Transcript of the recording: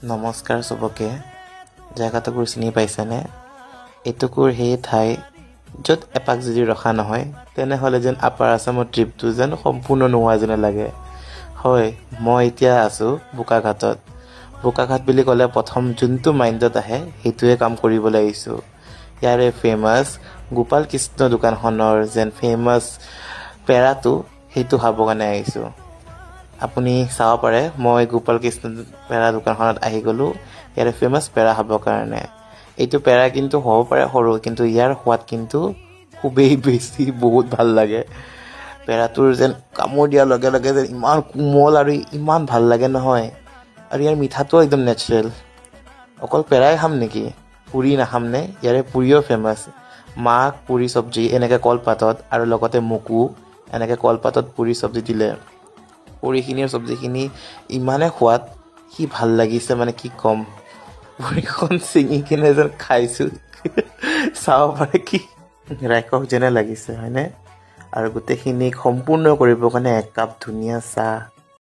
নমস্কাৰ চবকে। জেগাটুকুৰ চিনি পাইছেনে? এইটুকুৰ সেই ঠাই য'ত এপাক যদি ৰখা নহয় তেনেহ'লে যেন আপাৰ আছামৰ ট্ৰিপটো যেন সম্পূৰ্ণ নোহোৱা যেন লাগে। হয়, মই এতিয়া আছোঁ বোকাঘাটত। বোকাঘাট বুলি ক'লে প্ৰথম যোনটো মাইণ্ডত আহে সেইটোৱে কাম কৰিবলৈ আহিছোঁ। ইয়াৰে ফেমাছ গোপাল কৃষ্ণ দোকানখনৰ যেন ফেমাছ পেৰাটো সেইটো খাবৰ কাৰণে আহিছোঁ। আপুনি চাব পাৰে মই গোপাল কৃষ্ণ পেৰা দোকানখনত আহি গ'লোঁ ইয়াৰে ফেমাছ পেৰা খাবৰ কাৰণে। এইটো পেৰা কিন্তু হ'ব পাৰে সৰু, কিন্তু ইয়াৰ সোৱাদ কিন্তু খুবেই বেছি বহুত ভাল লাগে। পেৰাটোৰ যেন কামোৰ দিয়াৰ লগে লগে যেন ইমান কোমল আৰু ইমান ভাল লাগে নহয়। আৰু ইয়াৰ মিঠাটোও একদম নেচাৰেল। অকল পেৰাই খাম নেকি? পুৰি নাখামনে? ইয়াৰে পুৰিও ফেমাছ। মাক পুৰি চব্জি এনেকৈ কলপাতত আৰু লগতে মোকো এনেকৈ কলপাতত পুৰি চব্জি দিলে। পুৰিখিনিৰ চব্জিখিনি ইমানে সোৱাদ, কি ভাল লাগিছে মানে কি ক'ম। পুৰিখন ছিঙি কিনে যেন খাইছোঁ চাব পাৰে কি ৰাক্ষস যেনে লাগিছে হয়নে? আৰু গোটেইখিনিক সম্পূৰ্ণ কৰিবৰ কাৰণে 1 কাপ ধুনীয়া চাহ।